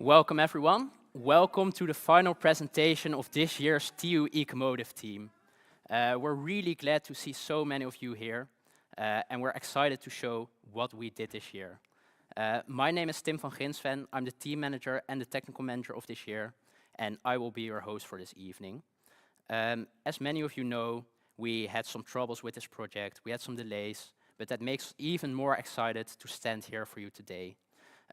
Welcome everyone. Welcome to the final presentation of this year's TU Ecomotive team. We're really glad to see so many of you here, and we're excited to show what we did this year. My name is Tim van Ginsven. I'm the team manager and the technical manager of this year, and I will be your host for this evening. As many of you know, we had some troubles with this project, we had some delays, but that makes us even more excited to stand here for you today.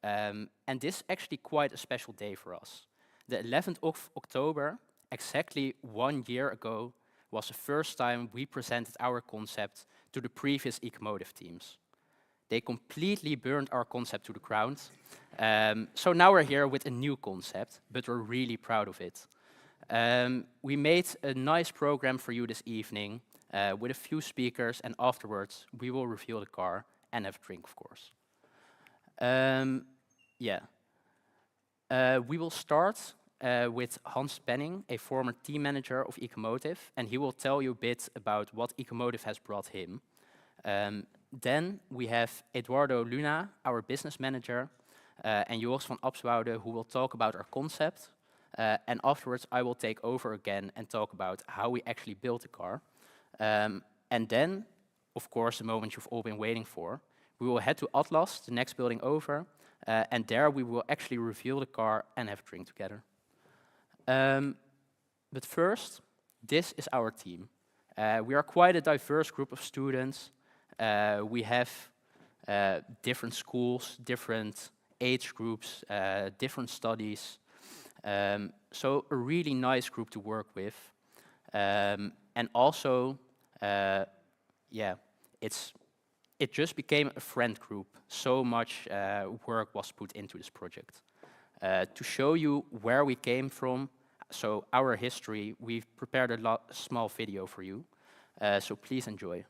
And this is actually quite a special day for us. The 11th of October, exactly 1 year ago, was the first time we presented our concept to the previous ecomotive teams. They completely burned our concept to the ground. So now we're here with a new concept, but we're really proud of it. We made a nice program for you this evening with a few speakers, and afterwards we will reveal the car and have a drink, of course. We will start with Hans Penning, a former team manager of Ecomotive, and he will tell you a bit about what Ecomotive has brought him. Then we have Eduardo Luna, our business manager, and Joris van Abswoude, who will talk about our concept. And afterwards I will take over again and talk about how we actually built the car. And then, of course, the moment you've all been waiting for, we will head to Atlas, the next building over, and there we will actually reveal the car and have a drink together. But first, this is our team. We are quite a diverse group of students. We have different schools, different age groups, different studies. So a really nice group to work with. And also, it just became a friend group. So much work was put into this project. To show you where we came from, so our history, we've prepared a small video for you. So please enjoy.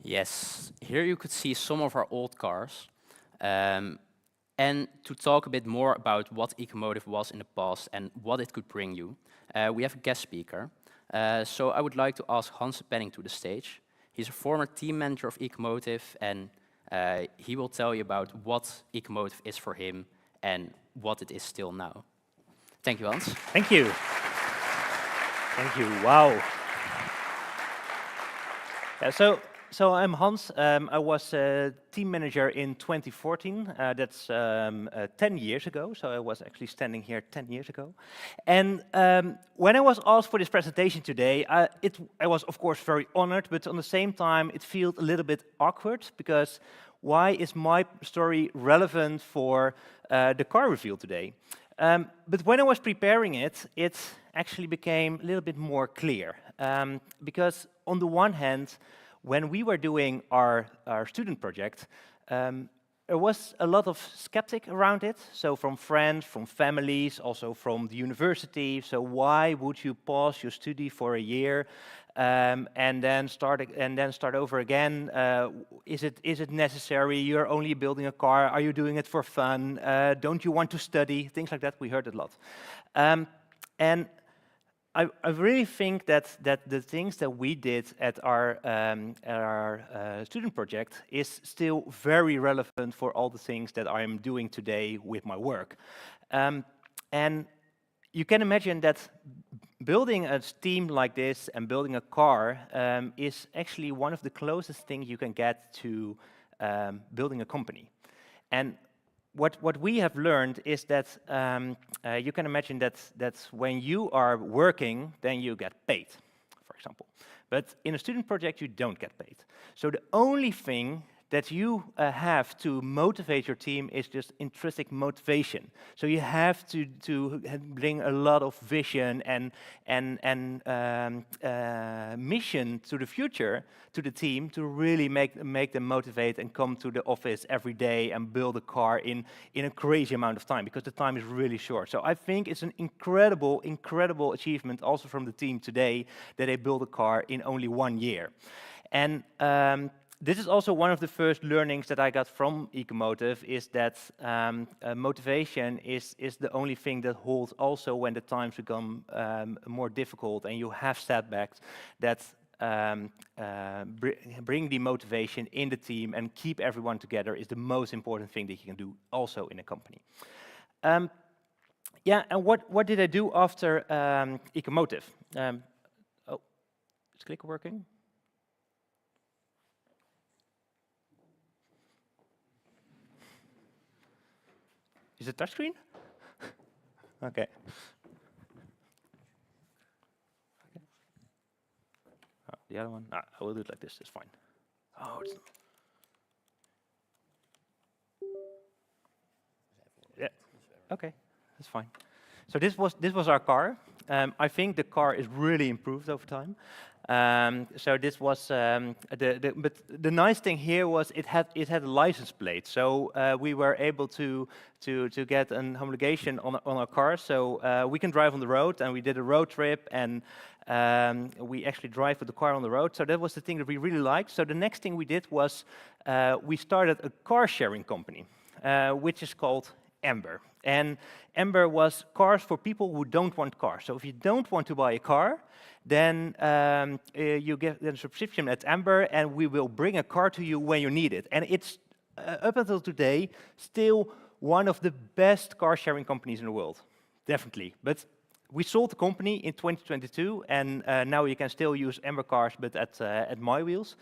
Yes, here you could see some of our old cars. And to talk a bit more about what Ecomotive was in the past and what it could bring you, we have a guest speaker. So I would like to ask Hans Penning to the stage. He's a former team manager of Ecomotive, and he will tell you about what Ecomotive is for him and what it is still now. Thank you, Hans. Thank you. Thank you. Wow. So I'm Hans. I was a team manager in 2014. That's 10 years ago. So I was actually standing here 10 years ago. And when I was asked for this presentation today, I was of course very honored, but on the same time it felt a little bit awkward, because why is my story relevant for the car reveal today? But when I was preparing it, it actually became a little bit more clear. Because on the one hand, when we were doing our student project, there was a lot of skeptic around it. So from friends, from families, also from the university. So why would you pause your study for a year and then start over again? Is it necessary? You're only building a car. Are you doing it for fun? Don't you want to study? Things like that. We heard it a lot. And I really think that the things that we did at our student project is still very relevant for all the things that I'm doing today with my work. And you can imagine that building a team like this and building a car is actually one of the closest things you can get to building a company. And what we have learned is that you can imagine that when you are working, then you get paid, for example. But in a student project, you don't get paid. So the only thing that you have to motivate your team is just intrinsic motivation. So you have to bring a lot of vision and mission to the future to the team to really make them motivate and come to the office every day and build a car in a crazy amount of time, because the time is really short. So I think it's an incredible achievement also from the team today that they build a car in only 1 year. And this is also one of the first learnings that I got from ecomotive, is that motivation is the only thing that holds also when the times become more difficult and you have setbacks, that bring the motivation in the team and keep everyone together is the most important thing that you can do also in a company. Yeah, and what did I do after ecomotive? Oh, is clicker working? Is it touchscreen? Okay. Oh, the other one? I will do it like this, it's fine. Oh, it's... Yeah, okay, that's fine. So this was our car. I think the car is really improved over time. So this was but the nice thing here was it had a license plate. So we were able to get an homologation on our car. So we can drive on the road, and we did a road trip, and we actually drive with the car on the road. So that was the thing that we really liked. So the next thing we did was we started a car sharing company, which is called Ember. And Ember was cars for people who don't want cars. So if you don't want to buy a car, then you get a subscription at Ember, and we will bring a car to you when you need it. And it's, up until today, still one of the best car sharing companies in the world, definitely. But we sold the company in 2022, and now you can still use Ember cars, but at my wheels.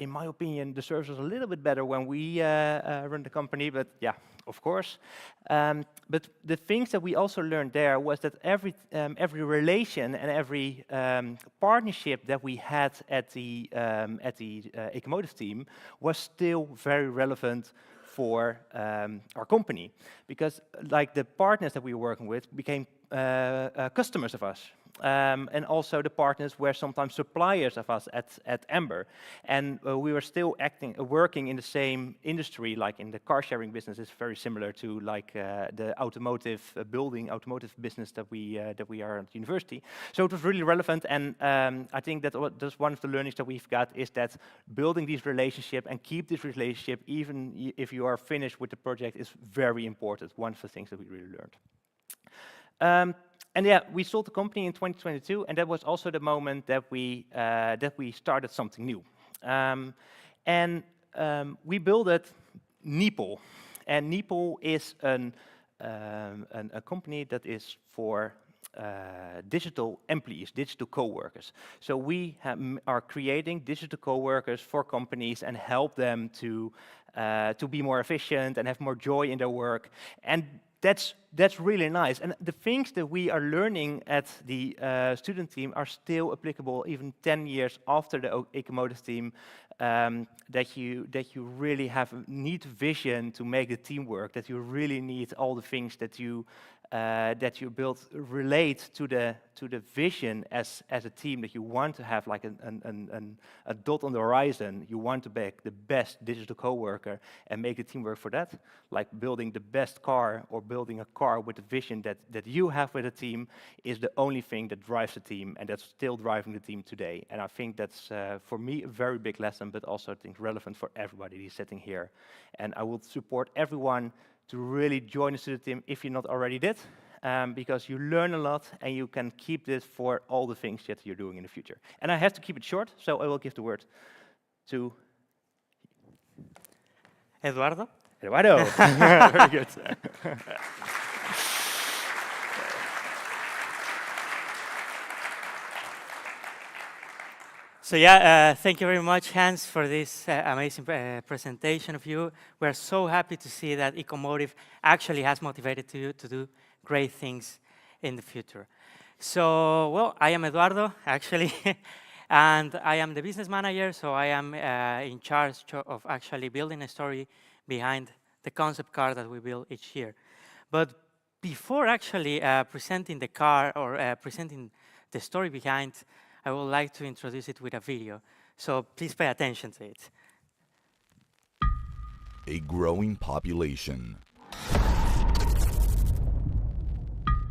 In my opinion, the service was a little bit better when we run the company, but yeah, of course. But the things that we also learned there was that every relation and every partnership that we had at the ecomotive team was still very relevant for our company, because like the partners that we were working with became customers of us. And also the partners were sometimes suppliers of us at Ember. And we were still working in the same industry, like in the car sharing business is very similar to like the automotive automotive business that we are at university. So it was really relevant, and I think that's one of the learnings that we've got, is that building these relationships and keep this relationship even if you are finished with the project is very important. One of the things that we really learned. And yeah, we sold the company in 2022, and that was also the moment that we started something new. We built Neepel, and Neepel is a company that is for digital employees, digital co-workers. So we are creating digital co-workers for companies and help them to be more efficient and have more joy in their work. And that's really nice. And the things that we are learning at the student team are still applicable even 10 years after the ecomotive team, that you really need vision to make the team work, that you really need all the things that you build relate to the vision as a team, that you want to have like a dot on the horizon. You want to be the best digital coworker and make the team work for that, like building the best car or building a car with the vision that you have with a team is the only thing that drives the team, and that's still driving the team today. And I think that's for me a very big lesson, but also I think relevant for everybody who's sitting here. And I would support everyone to really join the student team if you not already did, because you learn a lot and you can keep this for all the things that you're doing in the future. And I have to keep it short, so I will give the word to Eduardo. Eduardo. Very good. So yeah, thank you very much, Hans, for this amazing presentation of you. We're so happy to see that ecomotive actually has motivated you to do great things in the future. So, well, I am Eduardo, actually, and I am the business manager, so I am in charge of actually building a story behind the concept car that we build each year. But before actually presenting the car or presenting the story behind, I would like to introduce it with a video. So please pay attention to it. A growing population,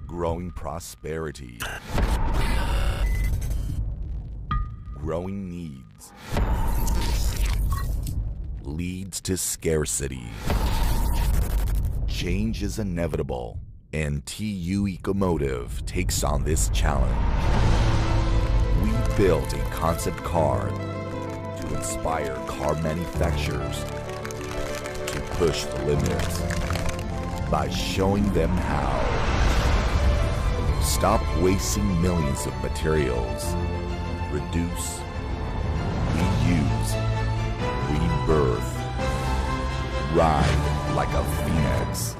growing prosperity, growing needs, leads to scarcity. Change is inevitable, and TU Ecomotive takes on this challenge. We built a concept car to inspire car manufacturers to push the limits by showing them how. Stop wasting millions of materials. Reduce, reuse, rebirth. Ride like a phoenix.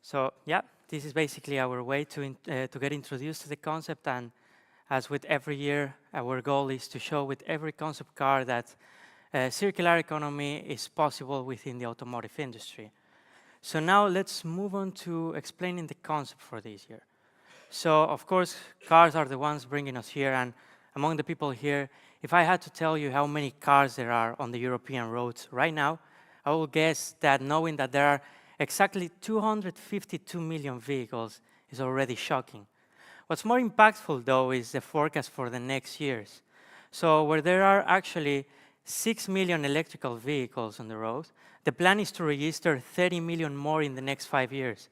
So yeah, this is basically our way to get introduced to the concept, and as with every year, our goal is to show with every concept car that circular economy is possible within the automotive industry. So now let's move on to explaining the concept for this year. So of course, cars are the ones bringing us here, and among the people here, if I had to tell you how many cars there are on the European roads right now, I will guess that knowing that there are exactly 252 million vehicles is already shocking. What's more impactful, though, is the forecast for the next years. So where there are actually 6 million electrical vehicles on the road, the plan is to register 30 million more in the next 5 years.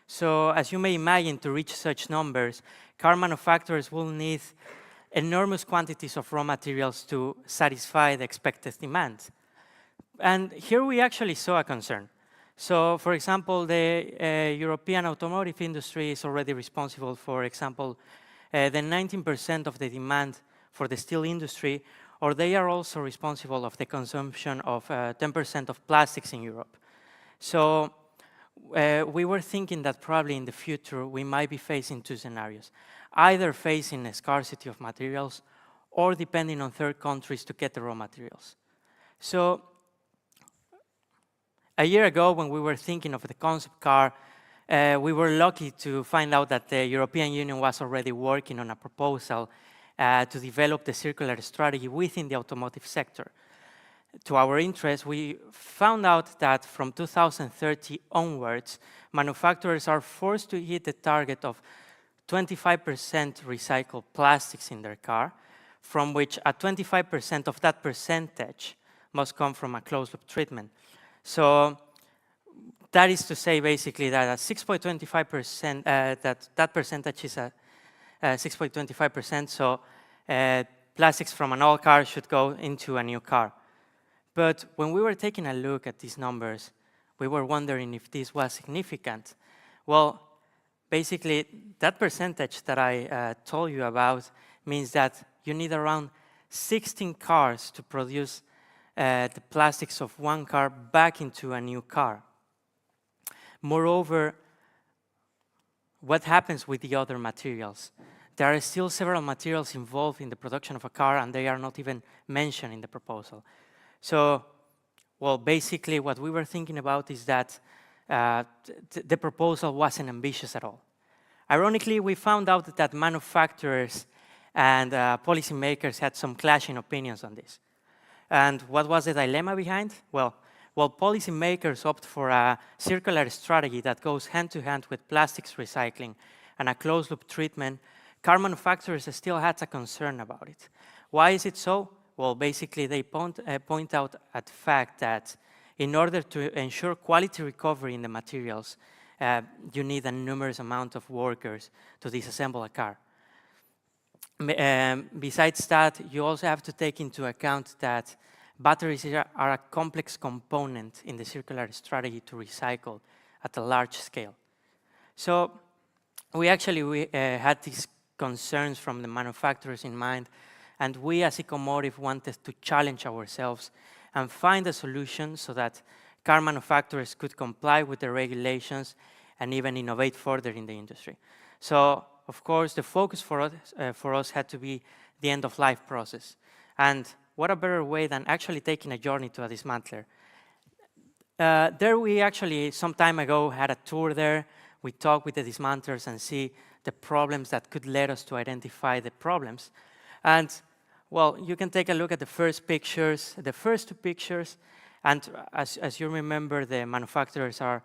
So as you may imagine, to reach such numbers, car manufacturers will need enormous quantities of raw materials to satisfy the expected demand. And here we actually saw a concern. So, for example, the European automotive industry is already responsible, for example, the 19% of the demand for the steel industry, or they are also responsible of the consumption of 10% of plastics in Europe. So we were thinking that probably in the future we might be facing two scenarios, either facing a scarcity of materials or depending on third countries to get the raw materials. So a year ago, when we were thinking of the concept car, we were lucky to find out that the European Union was already working on a proposal to develop the circular strategy within the automotive sector. To our interest, we found out that from 2030 onwards, manufacturers are forced to hit the target of 25% recycled plastics in their car, from which a 25% of that percentage must come from a closed-loop treatment. So that is to say, basically, that at 6.25%, that percentage is at 6.25%. So plastics from an old car should go into a new car. But when we were taking a look at these numbers, we were wondering if this was significant. Well, basically, that percentage that I told you about means that you need around 16 cars to produce the plastics of one car back into a new car. Moreover, what happens with the other materials? There are still several materials involved in the production of a car, and they are not even mentioned in the proposal. So, well, basically what we were thinking about is that the proposal wasn't ambitious at all. Ironically, we found out that manufacturers and policymakers had some clashing opinions on this. And what was the dilemma behind? Well, while policymakers opt for a circular strategy that goes hand-to-hand with plastics recycling and a closed-loop treatment, car manufacturers still had a concern about it. Why is it so? Well, basically, they point out at the fact that in order to ensure quality recovery in the materials, you need a numerous amount of workers to disassemble a car. Besides that, you also have to take into account that batteries are a complex component in the circular strategy to recycle at a large scale. So we had these concerns from the manufacturers in mind, and we as ecomotive wanted to challenge ourselves and find a solution so that car manufacturers could comply with the regulations and even innovate further in the industry. So, of course, the focus for us had to be the end-of-life process. And what a better way than actually taking a journey to a dismantler. There we actually, some time ago, had a tour there. We talked with the dismantlers and see the problems that could lead us to identify the problems. And, well, you can take a look at the first pictures, the first two pictures, and as you remember, the manufacturers are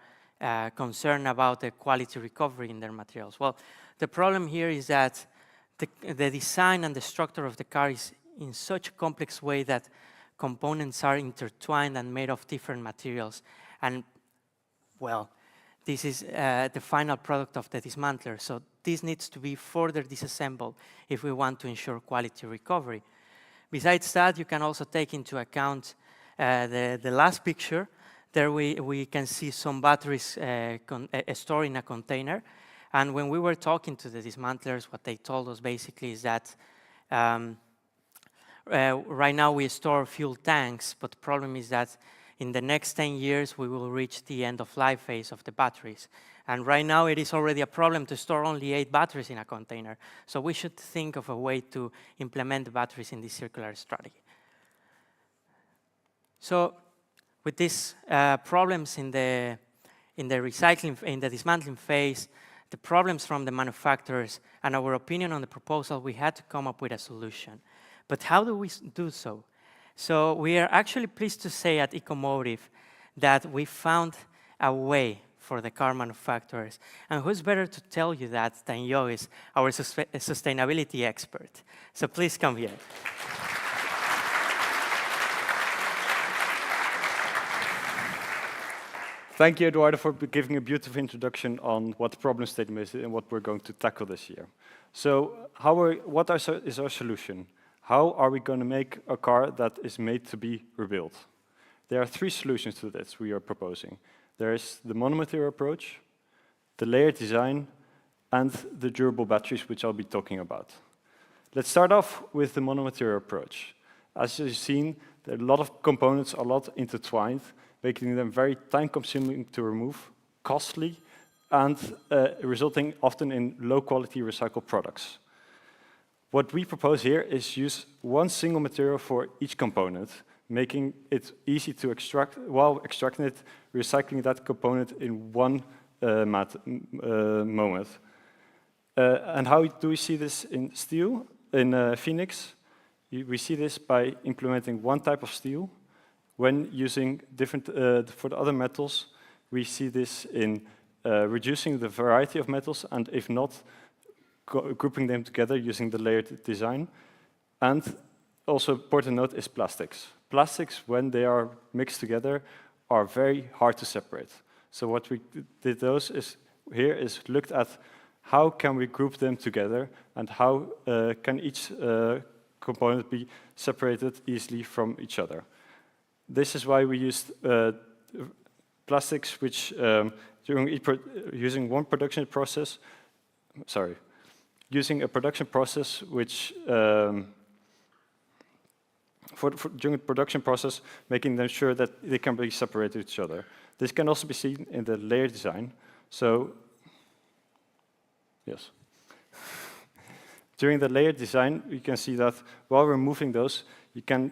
concerned about the quality recovery in their materials. Well, the problem here is that the design and the structure of the car is in such a complex way that components are intertwined and made of different materials. And, well, this is the final product of the dismantler. So this needs to be further disassembled if we want to ensure quality recovery. Besides that, you can also take into account the last picture. There we can see some batteries stored in a container. And when we were talking to the dismantlers, what they told us basically is that right now we store fuel tanks, but the problem is that in the next 10 years, we will reach the end-of-life phase of the batteries. And right now, it is already a problem to store only 8 batteries in a container. So we should think of a way to implement the batteries in this circular strategy. So with these problems in the dismantling phase, the problems from the manufacturers, and our opinion on the proposal, we had to come up with a solution. But how do we do so? So we are actually pleased to say at ecomotive that we found a way for the car manufacturers. And who's better to tell you that than Joris, our sustainability expert. So please come here. Thank you, Eduardo, for giving a beautiful introduction on what the problem statement is and what we're going to tackle this year. So what is our solution? How are we going to make a car that is made to be rebuilt? There are 3 solutions to this we are proposing. There is the monomaterial approach, the layered design, and the durable batteries, which I'll be talking about. Let's start off with the monomaterial approach. As you've seen, there are a lot of components, a lot intertwined, making them very time-consuming to remove, costly, and resulting often in low-quality recycled products. What we propose here is use one single material for each component, making it easy to extract, while extracting it, recycling that component in one moment. And how do we see this in steel? In Phoenix, we see this by implementing one type of steel. When using different, for the other metals, we see this in reducing the variety of metals, and if not, grouping them together using the layered design. And also important note is plastics. Plastics, when they are mixed together, are very hard to separate. So what we did here is looked at how can we group them together and how can each component be separated easily from each other. This is why we used plastics which, using one production process, using a production process which, during the production process, making them sure that they can be separated each other. This can also be seen in the layer design. So, yes. During the layer design, you can see that while removing those, you can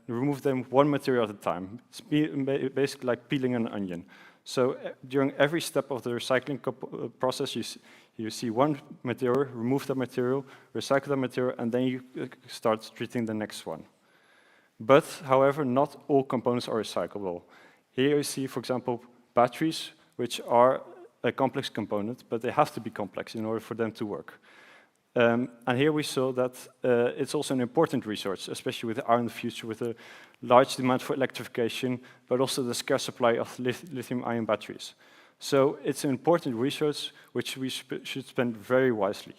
remove them one material at a time. It's basically like peeling an onion. So during every step of the recycling process, you see one material, remove that material, recycle that material, and then you start treating the next one. But, however, not all components are recyclable. Here you see, for example, batteries, which are a complex component, but they have to be complex in order for them to work. And here we saw that it's also an important resource, especially with in the future with a large demand for electrification, but also the scarce supply of lithium-ion batteries. So it's an important resource which we should spend very wisely.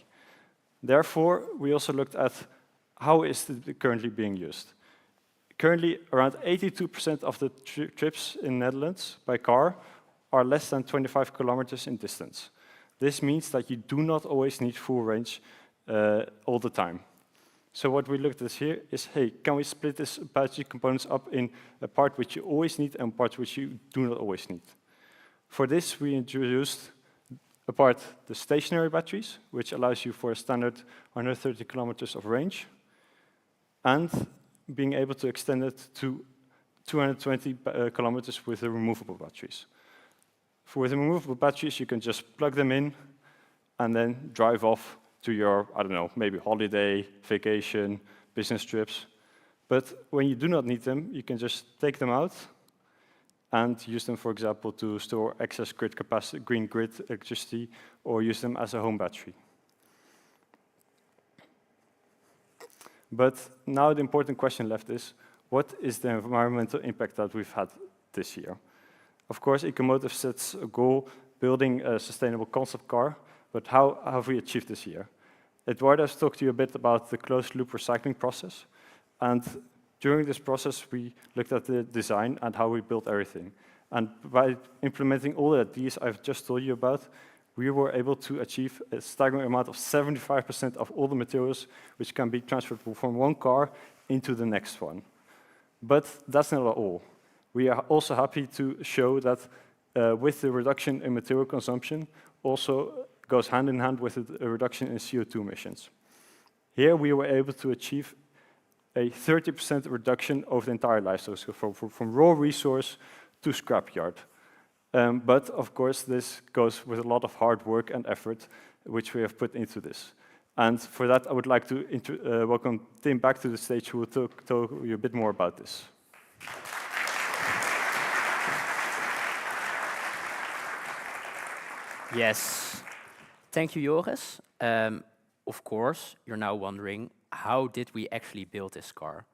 Therefore, we also looked at how is it currently being used. Currently, around 82% of the trips in Netherlands by car are less than 25 kilometers in distance. This means that you do not always need full range all the time. So what we looked at here is, hey, can we split this battery components up in a part which you always need and part which you do not always need? For this, we introduced apart the stationary batteries, which allows you for a standard 130 kilometers of range, and being able to extend it to 220 kilometers with the removable batteries. For the removable batteries, you can just plug them in and then drive off to your, I don't know, maybe holiday, vacation, business trips. But when you do not need them, you can just take them out and use them, for example, to store excess grid capacity, green grid electricity, or use them as a home battery. But now the important question left is, what is the environmental impact that we've had this year? Of course, ecomotive sets a goal, building a sustainable concept car, but how have we achieved this year? Eduardo has talked to you a bit about the closed-loop recycling process, and during this process, we looked at the design and how we built everything. And by implementing all the ideas I've just told you about, we were able to achieve a staggering amount of 75% of all the materials which can be transferred from one car into the next one. But that's not all. We are also happy to show that with the reduction in material consumption also goes hand in hand with a reduction in CO2 emissions. Here we were able to achieve a 30% reduction over the entire life cycle, from raw resource to scrapyard. But of course, this goes with a lot of hard work and effort, which we have put into this. And for that, I would like to welcome Tim back to the stage, who will tell you a bit more about this. Yes, thank you, Joris. Of course, you're now wondering, how did we actually build this car?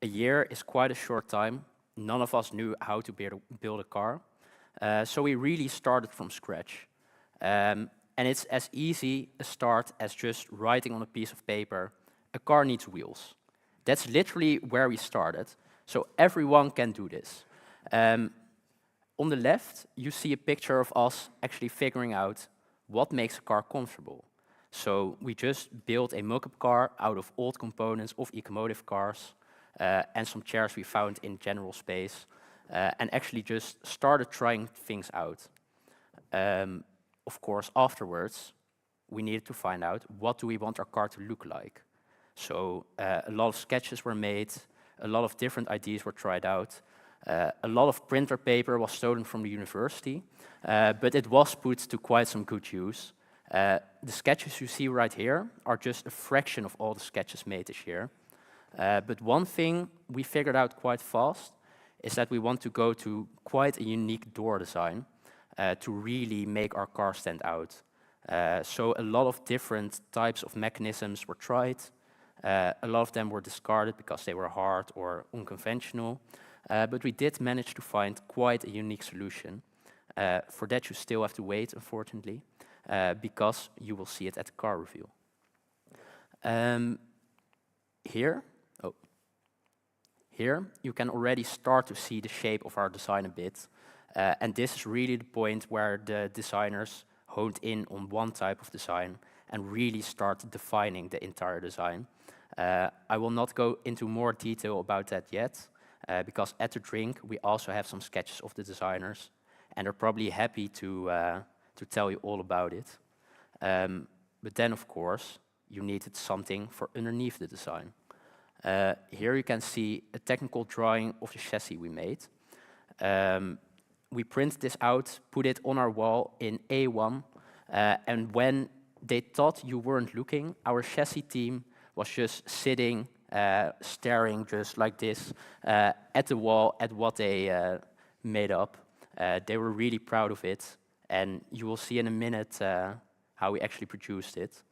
A year is quite a short time. None of us knew how to build a car. So we really started from scratch. And it's as easy a start as just writing on a piece of paper, a car needs wheels. That's literally where we started. So everyone can do this. On the left, you see a picture of us actually figuring out what makes a car comfortable. So we just built a mock-up car out of old components of ecomotive cars and some chairs we found in general space, and actually just started trying things out. Of course, afterwards, we needed to find out, what do we want our car to look like? So a lot of sketches were made, a lot of different ideas were tried out. A lot of printer paper was stolen from the university, but it was put to quite some good use. The sketches you see right here are just a fraction of all the sketches made this year. But one thing we figured out quite fast is that we want to go to quite a unique door design to really make our car stand out. So a lot of different types of mechanisms were tried. A lot of them were discarded because they were hard or unconventional. But we did manage to find quite a unique solution. For that, you still have to wait, unfortunately, because you will see it at the car reveal. Here, you can already start to see the shape of our design a bit. And this is really the point where the designers honed in on one type of design and really start defining the entire design. I will not go into more detail about that yet, because at the drink, we also have some sketches of the designers, and they're probably happy to tell you all about it. But then, of course, you needed something for underneath the design. Here you can see a technical drawing of the chassis we made. We printed this out, put it on our wall in A1, and when they thought you weren't looking, our chassis team was just sitting, staring just like this at the wall, at what they made up. They were really proud of it, and you will see in a minute how we actually produced it.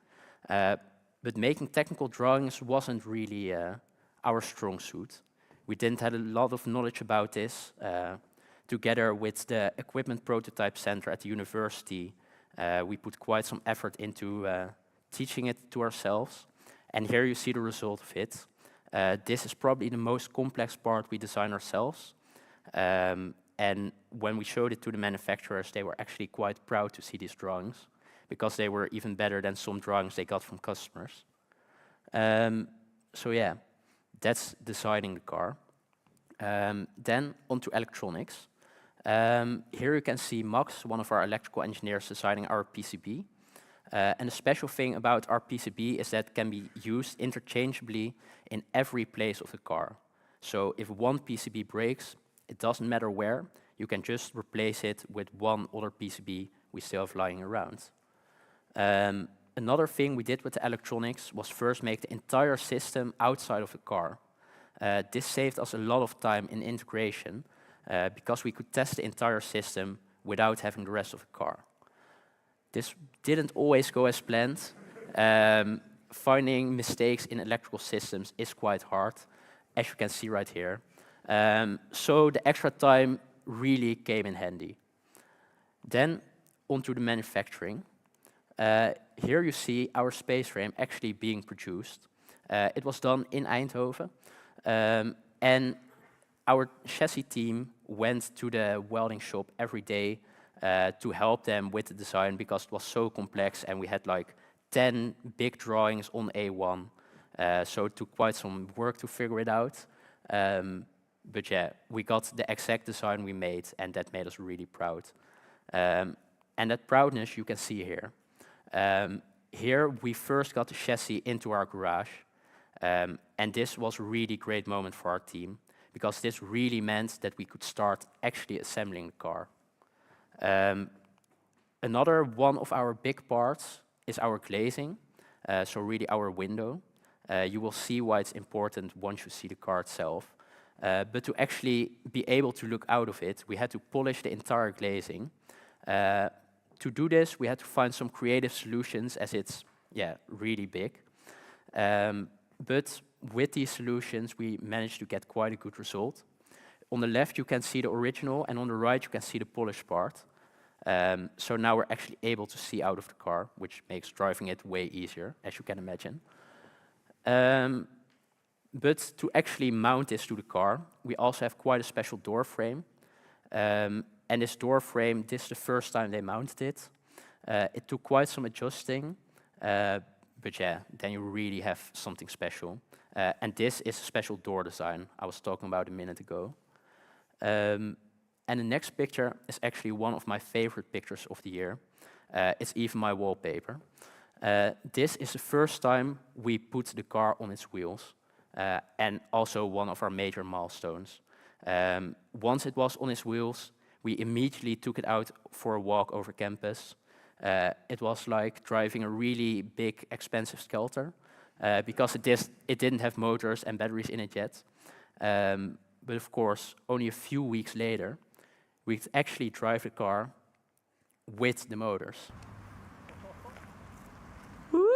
But making technical drawings wasn't really our strong suit. We didn't have a lot of knowledge about this. Together with the Equipment Prototype Center at the university, we put quite some effort into teaching it to ourselves. And here you see the result of it. This is probably the most complex part we design ourselves. And when we showed it to the manufacturers, they were actually quite proud to see these drawings, because they were even better than some drawings they got from customers. So yeah, that's designing the car. Then onto electronics. Here you can see Max, one of our electrical engineers, designing our PCB. And the special thing about our PCB is that it can be used interchangeably in every place of the car. So if one PCB breaks, it doesn't matter where, you can just replace it with one other PCB we still have lying around. Another thing we did with the electronics was first make the entire system outside of the car. This saved us a lot of time in integration, because we could test the entire system without having the rest of the car. This didn't always go as planned. Finding mistakes in electrical systems is quite hard, as you can see right here. So the extra time really came in handy. Then onto the manufacturing. Here you see our space frame actually being produced. It was done in Eindhoven. And our chassis team went to the welding shop every day to help them with the design, because it was so complex and we had like 10 big drawings on A1. So it took quite some work to figure it out. But yeah, we got the exact design we made, and that made us really proud. And that proudness you can see here. Here we first got the chassis into our garage. And this was a really great moment for our team, because this really meant that we could start actually assembling the car. Another one of our big parts is our glazing, so really our window. You will see why it's important once you see the car itself. But to actually be able to look out of it, we had to polish the entire glazing. To do this, we had to find some creative solutions, as it's really big. But with these solutions, we managed to get quite a good result. On the left, you can see the original, and on the right, you can see the polished part. So now we're actually able to see out of the car, which makes driving it way easier, as you can imagine. But to actually mount this to the car, we also have quite a special door frame. And this door frame, this is the first time they mounted it. It took quite some adjusting, but yeah, then you really have something special. And this is a special door design I was talking about a minute ago. And the next picture is actually one of my favorite pictures of the year. It's even my wallpaper. This is the first time we put the car on its wheels, and also one of our major milestones. Once it was on its wheels, we immediately took it out for a walk over campus. It was like driving a really big, expensive Skelter, because it didn't have motors and batteries in it yet. But of course, only a few weeks later, we could actually drive the car with the motors. Woo!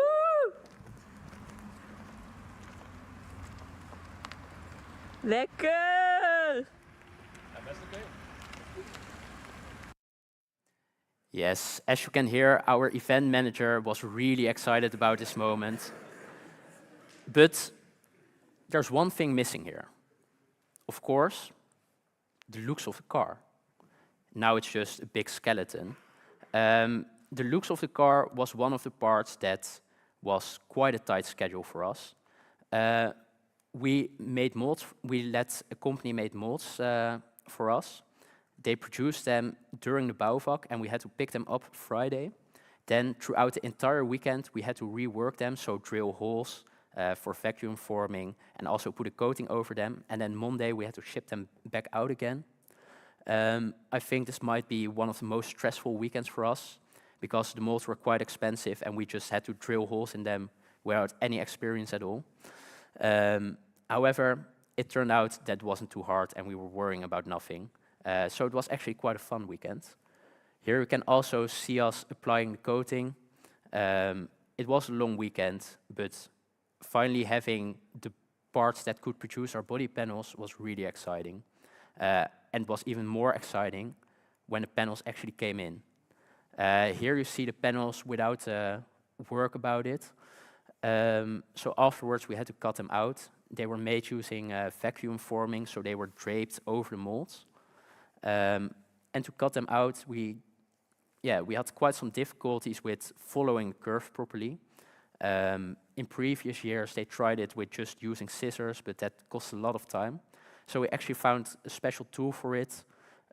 Lekker! Yes, as you can hear, our event manager was really excited about this moment. But there's one thing missing here. Of course, the looks of the car. Now it's just a big skeleton. The looks of the car was one of the parts that was quite a tight schedule for us. We made molds. We let a company make molds for us. They produced them during the bouwvak, and we had to pick them up Friday. Then throughout the entire weekend, we had to rework them, so drill holes for vacuum forming, and also put a coating over them. And then Monday, we had to ship them back out again. I think this might be one of the most stressful weekends for us, because the molds were quite expensive, and we just had to drill holes in them without any experience at all. However, it turned out that wasn't too hard, and we were worrying about nothing. So it was actually quite a fun weekend. Here you can also see us applying the coating. It was a long weekend, but finally having the parts that could produce our body panels was really exciting. And was even more exciting when the panels actually came in. Here you see the panels without work about it. So afterwards we had to cut them out. they were made using vacuum forming, so they were draped over the molds. And to cut them out, we had quite some difficulties with following the curve properly. In previous years, they tried it with just using scissors, but that cost a lot of time. So we actually found a special tool for it,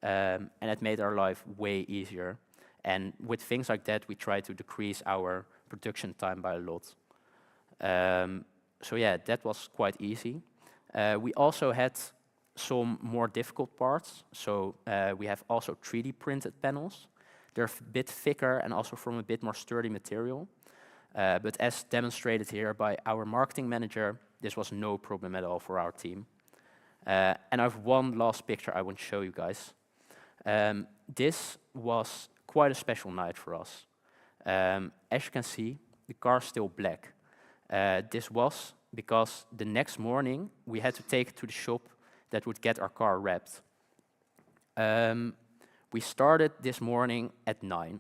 and it made our life way easier. And with things like that, we try to decrease our production time by a lot. So yeah, that was quite easy. We also had some more difficult parts. So we have also 3D printed panels. They're a bit thicker and also from a bit more sturdy material. But as demonstrated here by our marketing manager, this was no problem at all for our team. And I have one last picture I want to show you guys. This was quite a special night for us. As you can see, the car is still black. This was because the next morning we had to take it to the shop that would get our car wrapped. We started this morning at 9.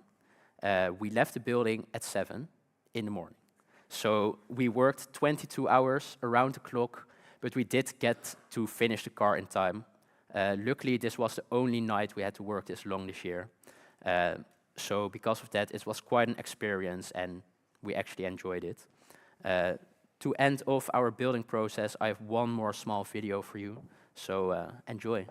We left the building at 7 in the morning. So we worked 22 hours around the clock, but we did get to finish the car in time. Luckily, this was the only night we had to work this long this year. So because of that, it was quite an experience and we actually enjoyed it. To end off our building process, I have one more small video for you, so enjoy.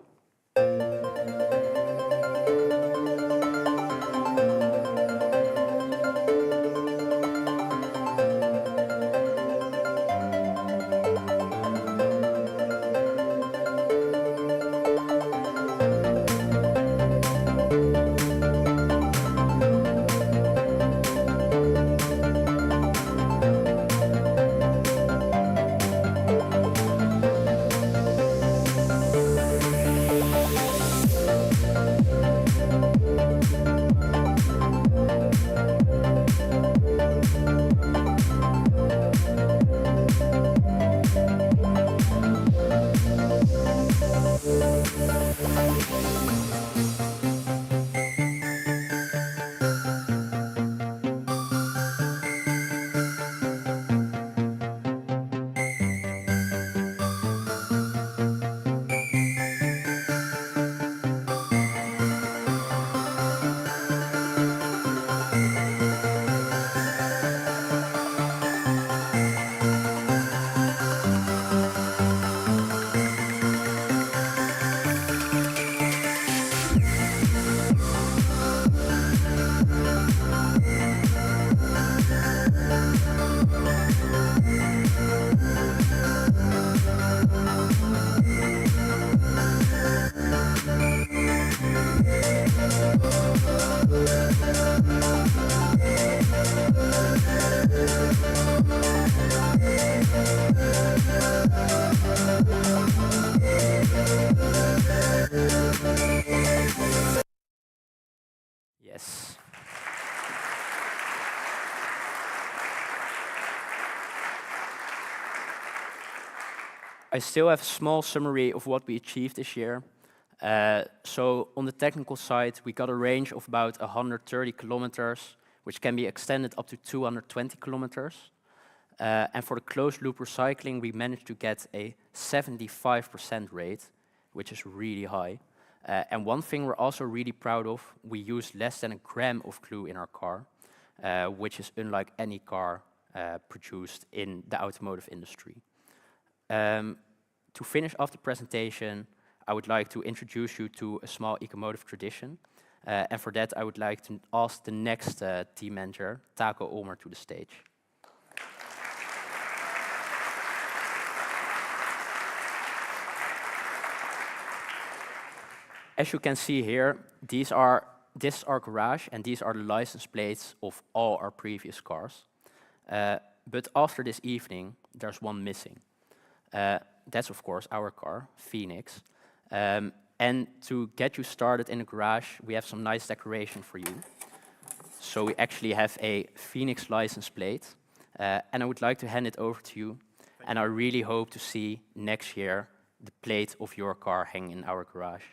Yes. I still have a small summary of what we achieved this year. So on the technical side, we got a range of about 130 kilometers, which can be extended up to 220 kilometers. And for the closed loop recycling, we managed to get a 75% rate, which is really high. And one thing we're also really proud of, we use less than a gram of glue in our car, which is unlike any car produced in the automotive industry. To finish off the presentation, I would like to introduce you to a small ecomotive tradition. And for that, I would like to ask the next team manager, Taco Olmer, to the stage. As you can see here, this is our garage, and these are the license plates of all our previous cars. But after this evening, there's one missing. That's, of course, our car, Phoenix. And to get you started in the garage, we have some nice decoration for you. So we actually have a Phoenix license plate, and I would like to hand it over to you. And I really hope to see next year the plate of your car hanging in our garage.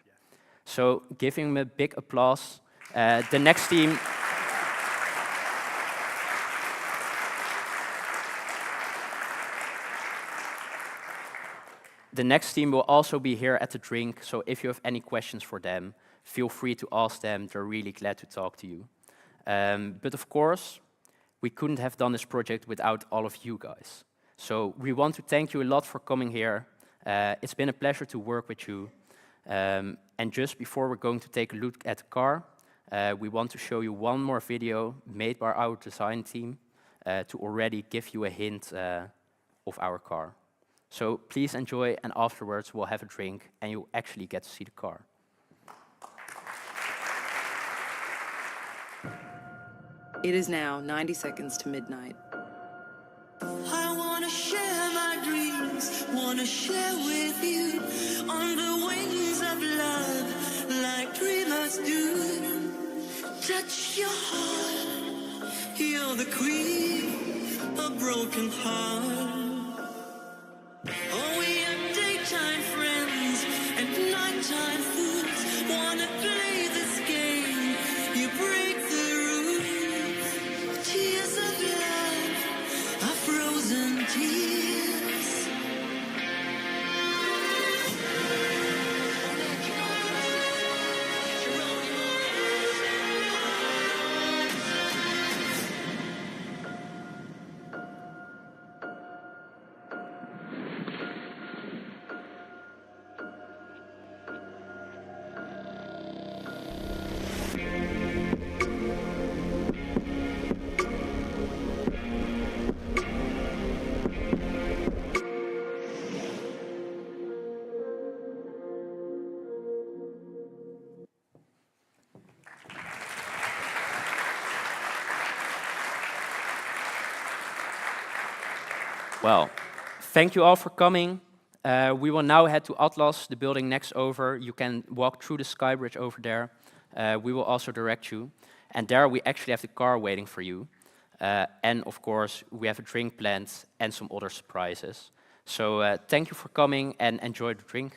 So give him a big applause. The next team. The next team will also be here at the drink, so if you have any questions for them, feel free to ask them. They're really glad to talk to you. But of course, we couldn't have done this project without all of you guys. So we want to thank you a lot for coming here. It's been a pleasure to work with you. And just before we're going to take a look at the car, we want to show you one more video made by our design team to already give you a hint of our car. So please enjoy, and afterwards we'll have a drink and you'll actually get to see the car. It is now 90 seconds to midnight. I wanna share my dreams, wanna share with you on the wings of love, like dreamers do. Touch your heart, you're the queen, a broken heart. Oh, we are daytime friends and nighttime fools, wanna play this game, you break the rules. Tears of love are frozen tears. Well, thank you all for coming. We will now head to Atlas, the building next over. You can walk through the sky bridge over there. We will also direct you. And there we actually have the car waiting for you. And of course, we have a drink planned and some other surprises. So thank you for coming and enjoy the drink.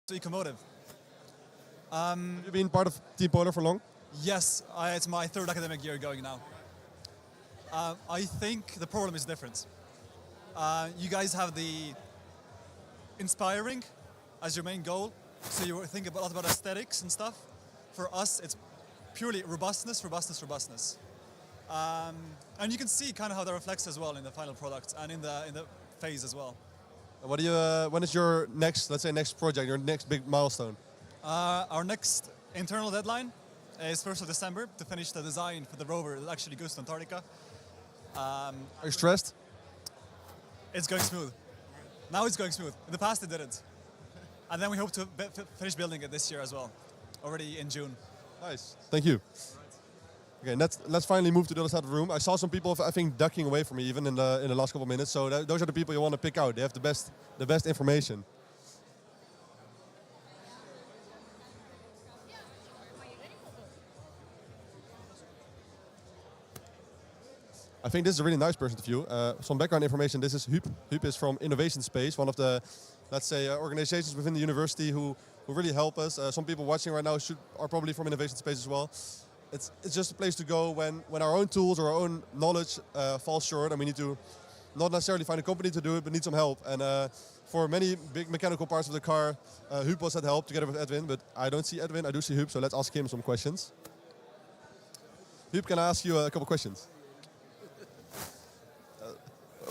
to ecomotive. Have you been part of Team Polar for long? Yes, it's my third academic year going now. I think the problem is different. You guys have the inspiring as your main goal, so you think a lot about aesthetics and stuff. For us, it's purely robustness, robustness, robustness. And you can see kind of how that reflects as well in the final product and in the phase as well. What do you? When is your next, let's say, next project, your next big milestone? Our next internal deadline is 1st of December to finish the design for the rover that actually goes to Antarctica. Are you stressed? It's going smooth. Now it's going smooth. In the past it didn't. And then we hope to finish building it this year as well, already in June. Nice. Thank you. Okay, let's finally move to the other side of the room. I saw some people, I think, ducking away from me even in the last couple of minutes. So those are the people you want to pick out. They have the best information. I think this is a really nice person to view. Some background information. This is Huub. Huub is from Innovation Space, one of the, let's say, organizations within the university who really help us. Some people watching right now are probably from Innovation Space as well. It's just a place to go when our own tools or our own knowledge falls short and we need to not necessarily find a company to do it, but need some help. And for many big mechanical parts of the car, Huub was that help together with Edwin, but I don't see Edwin, I do see Huub, so let's ask him some questions. Huub, can I ask you a couple questions?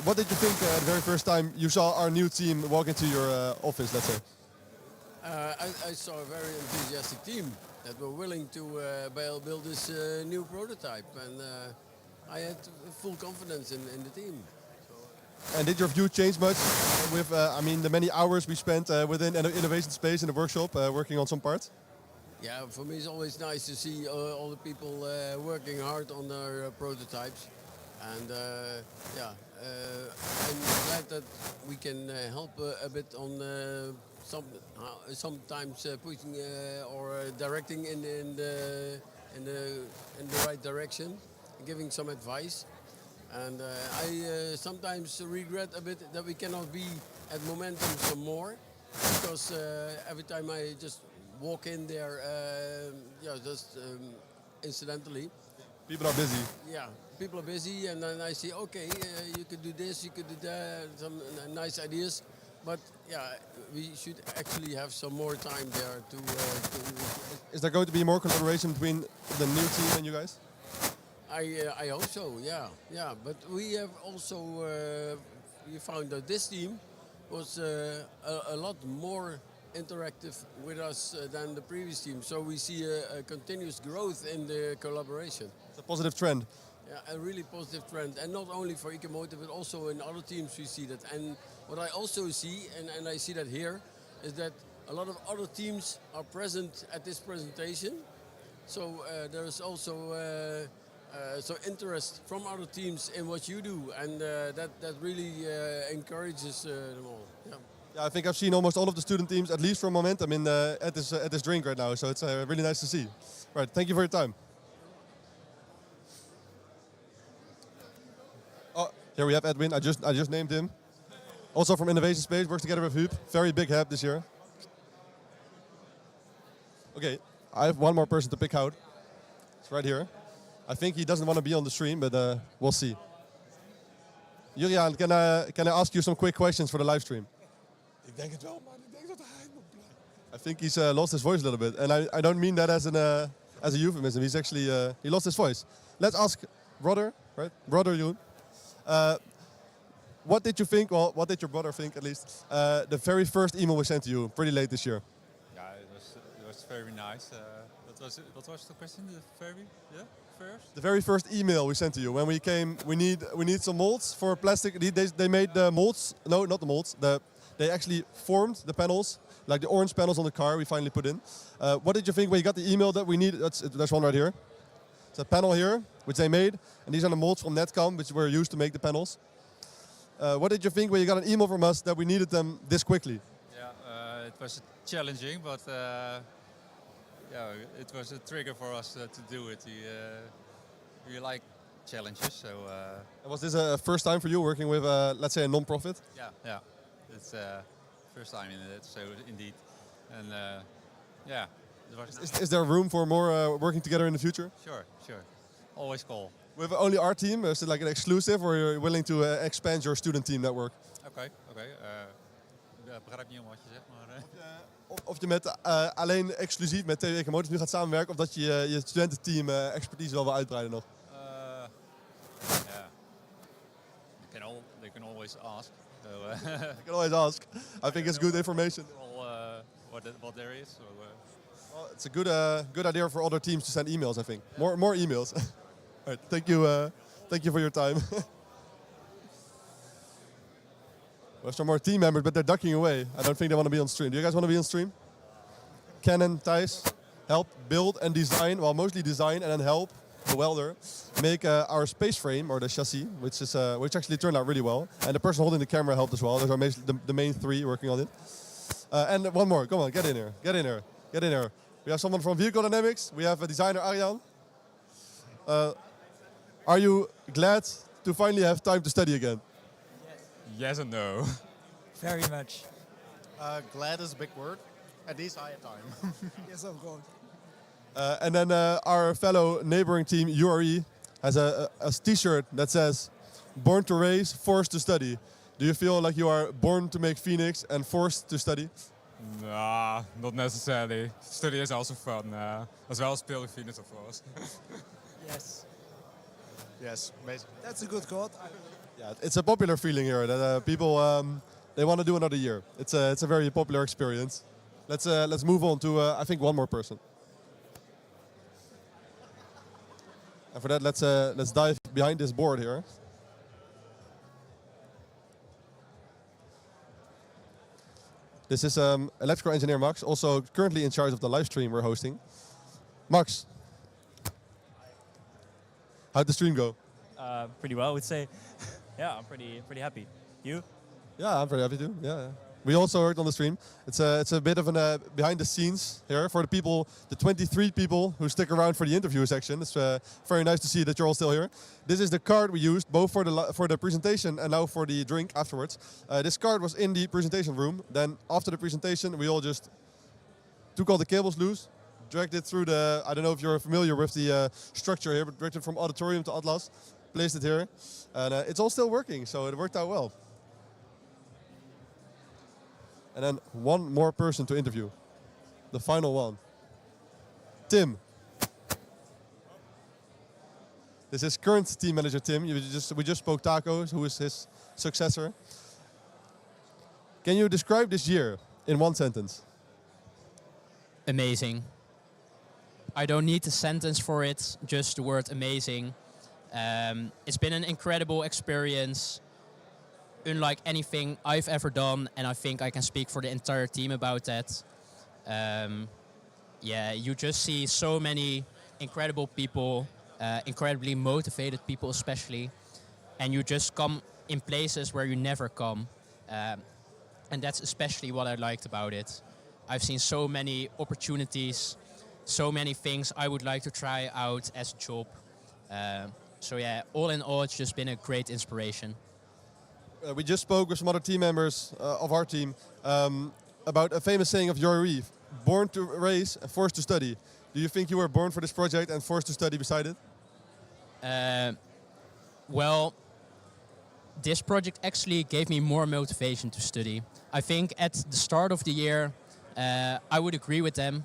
What did you think the very first time you saw our new team walk into your office, let's say? I saw a very enthusiastic team that were willing to build this new prototype, and I had full confidence in the team. And did your view change much with, I mean, the many hours we spent within Innovation Space in the workshop working on some parts? Yeah, for me it's always nice to see all the people working hard on their prototypes. And I'm glad that we can help a bit on sometimes pushing or directing in the right direction, giving some advice. And I sometimes regret a bit that we cannot be at Momentum some more, because every time I just walk in there, just incidentally. People are busy. Yeah, people are busy, and then I see, okay, you could do this, you could do that, some nice ideas, but yeah, we should actually have some more time there to. Is there going to be more collaboration between the new team and you guys? I hope so, yeah. But we have also we found that this team was a lot more interactive with us than the previous team. So we see a continuous growth in the collaboration. It's a positive trend. Yeah, a really positive trend. And not only for ecomotive, but also in other teams we see that. And what I also see, and I see that here, is that a lot of other teams are present at this presentation. So there's also interest from other teams in what you do, and that really encourages them all. Yeah. Yeah, I think I've seen almost all of the student teams, at least from Momentum, at this drink right now. So it's really nice to see. Right, thank you for your time. Oh, here we have Edwin. I just named him. Also from Innovation Space, works together with Huub. Very big help this year. Okay, I have one more person to pick out. It's right here. I think he doesn't want to be on the stream, but we'll see. Julian, can I ask you some quick questions for the live stream? Ik denk het wel, maar ik denk dat hij moet blijven. I think he's lost his voice a little bit, and I don't mean that as a euphemism. He's actually he lost his voice. Let's ask brother, right? Brother Jeroen. What did you think? Well, what did your brother think at least? The very first email we sent to you, pretty late this year. Yeah, it was very nice. What was the question? The very first email we sent to you when we came. We need some molds for plastic. They made the molds. No, not the molds. They actually formed the panels, like the orange panels on the car we finally put in. What did you think when you got the email that we need? There's one right here. It's a panel here, which they made, and these are the molds from Netcom, which were used to make the panels. What did you think when you got an email from us that we needed them this quickly? Yeah, it was challenging, but it was a trigger for us to do it. We like challenges, so. Was this a first time for you working with, let's say, a non-profit? Yeah. It's first time in it, so indeed. And yeah, it was Is there room for more working together in the future? sure, sure. Always call. With only our team, is it like an exclusive, or you're willing to expand your student team network? Oké, oké. Ik begrijp niet helemaal wat je zegt, maar... Of je met alleen exclusief met TU Ecomotive nu gaat samenwerken, of dat je je studententeam expertise wel wil uitbreiden nog? yeah. They can always ask. So, You can always ask. I think it's good information. what there is. So, Well, it's a good idea for other teams to send emails. I think more emails. All right, thank you for your time. We have some more team members, but they're ducking away. I don't think they want to be on stream. Do you guys want to be on stream? Ken, Thijs, help build and design, well, mostly design and then help the welder make our space frame or the chassis, which actually turned out really well. And the person holding the camera helped as well. Those are the main three working on it. And one more, come on, get in here, get in here, get in here. We have someone from Vehicle Dynamics. We have a designer, Arjan. Are you glad to finally have time to study again? yes and no. Very much. Glad is a big word. At least I have time. Yes, of course. And then our fellow neighboring team, URE, has a t-shirt that says, "Born to race, forced to study." Do you feel like you are born to make Phoenix and forced to study? Nah, not necessarily. Study is also fun, as well as building Phoenix, of course. Yes. Yes, basically. That's a good quote. Yeah, it's a popular feeling here that people they want to do another year. It's a very popular experience. Let's move on to I think one more person. And for that, let's dive behind this board here. This is electrical engineer Max, also currently in charge of the live stream we're hosting. Max, how'd the stream go? Pretty well, I would say. Yeah, I'm pretty happy. You? Yeah, I'm very happy too. Yeah. We also heard on the stream. It's a bit of a behind the scenes here for the people, the 23 people who stick around for the interview section. It's very nice to see that you're all still here. This is the card we used both for the presentation and now for the drink afterwards. This card was in the presentation room. Then after the presentation, we all just took all the cables loose, dragged it through the. I don't know if you're familiar with the structure here, but dragged it from auditorium to Atlas, placed it here, and it's all still working. So it worked out well. And then one more person to interview. The final one. Tim. This is current team manager Tim. We just spoke Taco, who is his successor. Can you describe this year in one sentence? Amazing. I don't need a sentence for it, just the word amazing. It's been an incredible experience, unlike anything I've ever done, and I think I can speak for the entire team about that. Yeah, you just see so many incredible people, incredibly motivated people especially, and you just come in places where you never come. And that's especially what I liked about it. I've seen so many opportunities, so many things I would like to try out as a job. So yeah, all in all, it's just been a great inspiration. We just spoke with some other team members of our team about a famous saying of Yuri, born to race and forced to study. Do you think you were born for this project and forced to study beside it? Well, this project actually gave me more motivation to study. I think at the start of the year, I would agree with them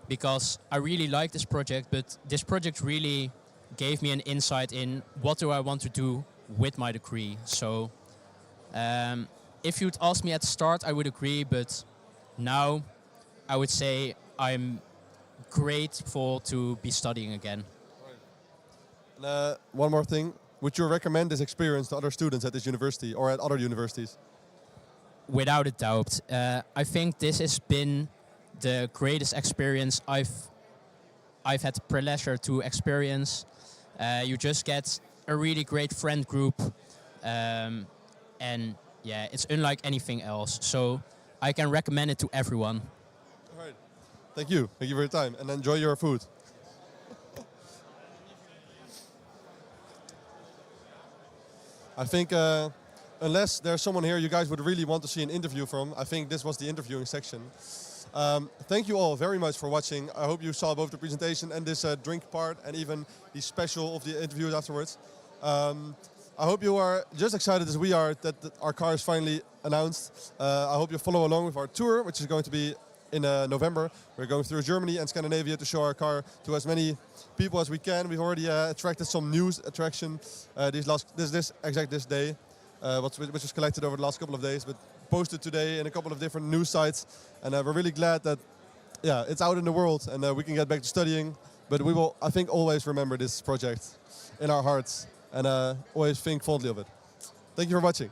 because I really like this project, but this project really gave me an insight in what do I want to do with my degree. So if you'd asked me at the start, I would agree, but now I would say I'm grateful to be studying again. One more thing. Would you recommend this experience to other students at this university or at other universities? Without a doubt. I think this has been the greatest experience I've had the pleasure to experience. You just get a really great friend group, and yeah, it's unlike anything else. So I can recommend it to everyone. All right. Thank you. Thank you for your time, and enjoy your food. I think unless there's someone here you guys would really want to see an interview from, I think this was the interviewing section. Thank you all very much for watching. I hope you saw both the presentation and this drink part, and even the special of the interviews afterwards. I hope you are just excited as we are that our car is finally announced. I hope you follow along with our tour, which is going to be in November. We're going through Germany and Scandinavia to show our car to as many people as we can. We've already attracted some news attraction this day, which was collected over the last couple of days, but posted today in a couple of different news sites. And we're really glad that it's out in the world and we can get back to studying. But we will, I think, always remember this project in our hearts and always think fondly of it. Thank you for watching.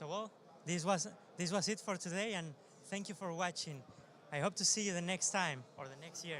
So well, this was it for today, and thank you for watching. I hope to see you the next time or the next year.